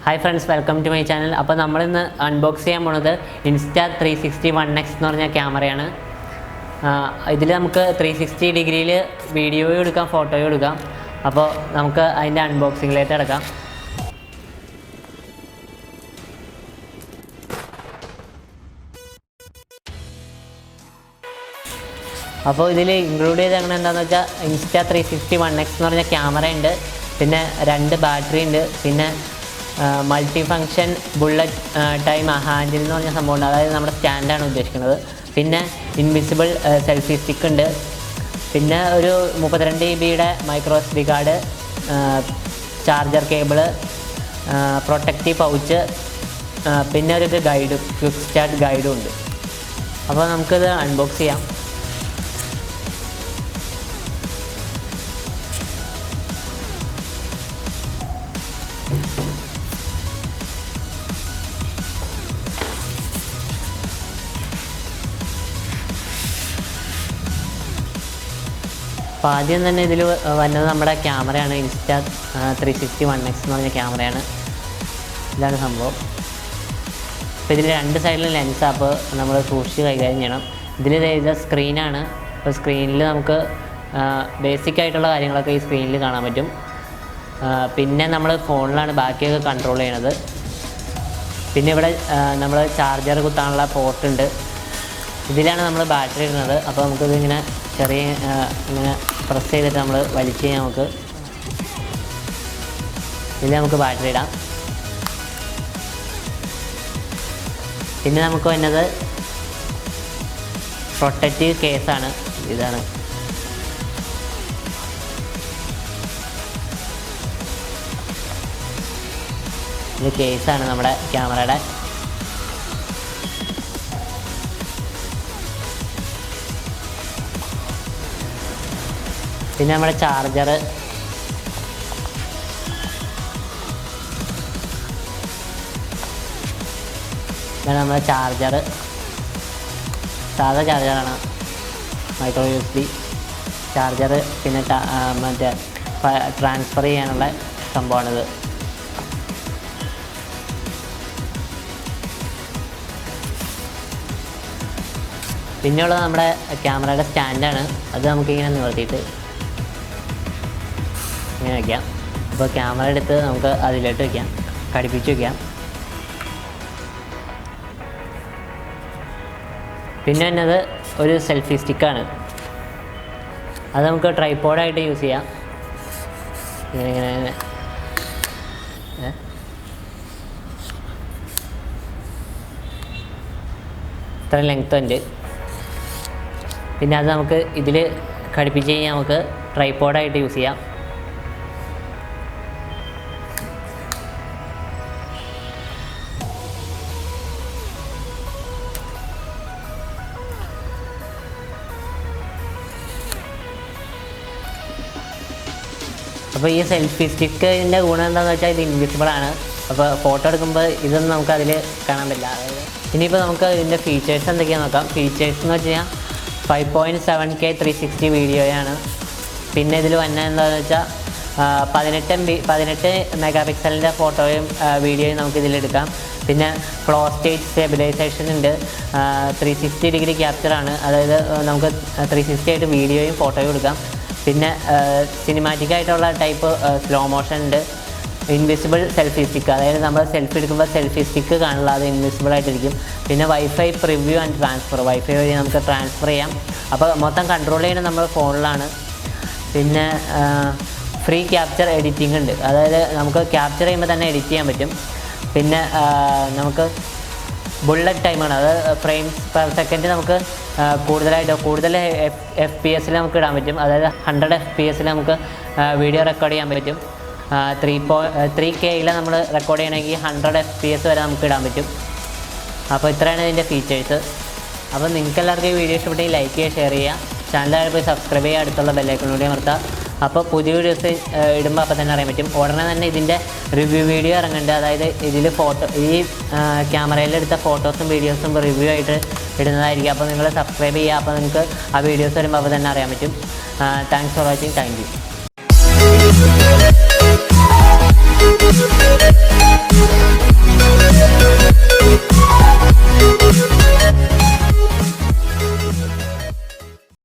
Hi friends, welcome to my channel. അപ്പോൾ നമ്മൾ ഇന്ന് അൺബോക്സ് ചെയ്യാൻ പോകുന്നത് Insta360 1x എന്ന് പറഞ്ഞ ക്യാമറയാണ്. ഇതിൽ നമുക്ക് 360 ഡിഗ്രിയിൽ വീഡിയോയും എടുക്കാം ഫോട്ടോയും എടുക്കാം. അപ്പോൾ നമുക്ക് അതിൻ്റെ അൺബോക്സിങ്ങിലേക്ക് കിടക്കാം. അപ്പോൾ ഇതിൽ ഇൻക്ലൂഡ് ചെയ്ത് അങ്ങനെ എന്താണെന്ന് വെച്ചാൽ Insta360 1x എന്ന് പറഞ്ഞ ക്യാമറ ഉണ്ട്, പിന്നെ 2 ബാറ്ററി ഉണ്ട്, പിന്നെ multi function bullet time handle എന്ന് പറഞ്ഞ സംഭവം ഉണ്ട്, അതായത് നമ്മുടെ സ്റ്റാൻഡാണ് ഉദ്ദേശിക്കുന്നത്. പിന്നെ ഇൻവിസിബിൾ സെൽഫി സ്റ്റിക്ക് ഉണ്ട്, പിന്നെ ഒരു 32 GB micro SD card, charger cable, protective pouch, പിന്നെ ഒരു ഗൈഡ് ക്വിക്ക് സ്റ്റാർട്ട് ഗൈഡും ഉണ്ട്. അപ്പോൾ നമുക്കിത് അൺബോക്സ് ചെയ്യാം. അപ്പോൾ ആദ്യം തന്നെ ഇതിൽ വന്നത് നമ്മുടെ ക്യാമറയാണ്. Insta360 1x എന്ന് പറഞ്ഞ ക്യാമറയാണ്. ഇതാണ് സംഭവം. അപ്പോൾ ഇതിൽ 2 സൈഡിലും ലെൻസ്, അപ്പോൾ നമ്മൾ സൂക്ഷിച്ച് കൈകാര്യം ചെയ്യണം. ഇത് സ്ക്രീനാണ്. അപ്പോൾ സ്ക്രീനിൽ നമുക്ക് ബേസിക് ആയിട്ടുള്ള കാര്യങ്ങളൊക്കെ ഈ സ്ക്രീനിൽ കാണാൻ പറ്റും. പിന്നെ നമ്മൾ ഫോണിലാണ് ബാക്കിയൊക്കെ കൺട്രോൾ ചെയ്യണത്. പിന്നെ ഇവിടെ നമ്മൾ ചാർജർ കുത്താനുള്ള പോർട്ടുണ്ട്. ഇതിലാണ് നമ്മൾ ബാറ്ററി ഇടുന്നത്. അപ്പോൾ നമുക്കിത് ഇങ്ങനെ ഇങ്ങനെ പ്രസ് ചെയ്തിട്ട് നമ്മൾ വലിച്ച് കഴിഞ്ഞാൽ ഇതിൽ നമുക്ക് ബാറ്ററി ഇടാം. പിന്നെ നമുക്ക് വരുന്നത് പ്രൊട്ടക്റ്റീവ് കേസാണ്. ഇതാണ് ഇത് കേസാണ് നമ്മുടെ ക്യാമറയുടെ. പിന്നെ നമ്മുടെ ചാർജർ, ഇതാണ് നമ്മുടെ ചാർജർ. സാധാ ചാർജറാണ്, മൈക്രോ USB ചാർജർ. പിന്നെ മറ്റേ ട്രാൻസ്ഫർ ചെയ്യാനുള്ള സംഭവമാണിത്. പിന്നെയുള്ളത് നമ്മുടെ ക്യാമറയുടെ സ്റ്റാൻഡാണ്. അത് നമുക്കിങ്ങനെ നിവർത്തിയിട്ട് ഇങ്ങനെ വയ്ക്കാം. അപ്പോൾ ക്യാമറ എടുത്ത് നമുക്ക് അതിലോട്ട് വയ്ക്കാം, ഘടിപ്പിച്ച് വയ്ക്കാം. പിന്നെ എന്നത് ഒരു സെൽഫി സ്റ്റിക്കാണ്. അത് നമുക്ക് ട്രൈപോഡായിട്ട് യൂസ് ചെയ്യാം. ഇങ്ങനെ ഇത്ര ലെങ്ത് ഉണ്ട്. പിന്നെ അത് നമുക്ക് ഇതിൽ ഘടിപ്പിച്ച് കഴിഞ്ഞാൽ നമുക്ക് ട്രൈപോഡായിട്ട് യൂസ് ചെയ്യാം. അപ്പോൾ ഈ സെൽഫി സ്റ്റിക്കിൻ്റെ ഗുണം എന്താണെന്ന് വെച്ചാൽ ഇത് ഇൻവിസിബിളാണ്. അപ്പോൾ ഫോട്ടോ എടുക്കുമ്പോൾ ഇതൊന്നും നമുക്ക് അതിൽ കാണാൻ പറ്റില്ല. അതായത് ഇനിയിപ്പോൾ നമുക്ക് ഇതിൻ്റെ ഫീച്ചേഴ്സ് എന്തൊക്കെയാണെന്ന് നോക്കാം. ഫീച്ചേഴ്സ് എന്ന് വെച്ച് കഴിഞ്ഞാൽ 5.7K 360 വീഡിയോയാണ്. പിന്നെ ഇതിൽ വന്നത് എന്താണെന്ന് വെച്ചാൽ 18 മെഗാ പിക്സലിൻ്റെ ഫോട്ടോയും വീഡിയോയും നമുക്ക് ഇതിലെടുക്കാം. പിന്നെ ഫ്ലോ സ്റ്റേറ്റ് സ്റ്റെബിലൈസേഷൻ ഉണ്ട്. 360 ഡിഗ്രി ക്യാപ്ചറാണ്, അതായത് നമുക്ക് 360 ആയിട്ട് വീഡിയോയും ഫോട്ടോയും എടുക്കാം. പിന്നെ സിനിമാറ്റിക് ആയിട്ടുള്ള ടൈപ്പ് സ്ലോ മോഷൻ ഉണ്ട്. ഇൻവിസിബിൾ സെൽഫി സ്റ്റിക്ക്, അതായത് നമ്മൾ സെൽഫി എടുക്കുമ്പോൾ സെൽഫി സ്റ്റിക്ക് കാണില്ല, അത് ഇൻവിസിബിൾ ആയിട്ടിരിക്കും. പിന്നെ wifi preview and transfer, wifi വഴി നമുക്ക് ട്രാൻസ്ഫർ ചെയ്യാം. അപ്പോൾ മൊത്തം കൺട്രോൾ ചെയ്യുന്നത് നമ്മൾ ഫോണിലാണ്. പിന്നെ ഫ്രീ ക്യാപ്ചർ എഡിറ്റിംഗ് ഉണ്ട്, അതായത് നമുക്ക് ക്യാപ്ചർ ചെയ്യുമ്പോൾ തന്നെ എഡിറ്റ് ചെയ്യാൻ പറ്റും. പിന്നെ നമുക്ക് ബുള്ളറ്റ് ടൈമാണ്, അത് ഫ്രെയിംസ് പെർ സെക്കൻഡ് നമുക്ക് കൂടുതൽ FPS നമുക്ക് ഇടാൻ പറ്റും. അതായത് 100 FPS നമുക്ക് വീഡിയോ റെക്കോർഡ് ചെയ്യാൻ പറ്റും. 3Kയിൽ നമ്മൾ റെക്കോർഡ് ചെയ്യണമെങ്കിൽ 100 FPS വരെ നമുക്ക് ഇടാൻ പറ്റും. അപ്പോൾ ഇത്രയാണ് ഇതിൻ്റെ ഫീച്ചേഴ്സ്. അപ്പോൾ നിങ്ങൾക്ക് എല്ലാവർക്കും ഈ വീഡിയോ ഇഷ്ടപ്പെട്ടെങ്കിൽ ലൈക്ക് ചെയ്യുക, ഷെയർ ചെയ്യുക, ചാനൽ പോയി സബ്സ്ക്രൈബ് ചെയ്യുക, അടുത്തുള്ള ബെല്ലൈക്കൺ കൂടി അമർത്തുക. അപ്പോൾ പുതിയ വീഡിയോസ് ഇടുമ്പോൾ അപ്പോൾ തന്നെ അറിയാൻ പറ്റും. ഉടനെ തന്നെ ഇതിൻ്റെ റിവ്യൂ വീഡിയോ ഇറങ്ങുന്നുണ്ട്, അതായത് ഇതിൽ ഈ ക്യാമറയിലെടുത്ത ഫോട്ടോസും വീഡിയോസും റിവ്യൂ ആയിട്ട് ഇടുന്നതായിരിക്കും. അപ്പോൾ നിങ്ങൾ സബ്സ്ക്രൈബ് ചെയ്യുക, അപ്പോൾ നിങ്ങൾക്ക് ആ വീഡിയോസ് വരുമ്പോൾ അപ്പോൾ തന്നെ അറിയാൻ പറ്റും. Thanks for watching. Thank you.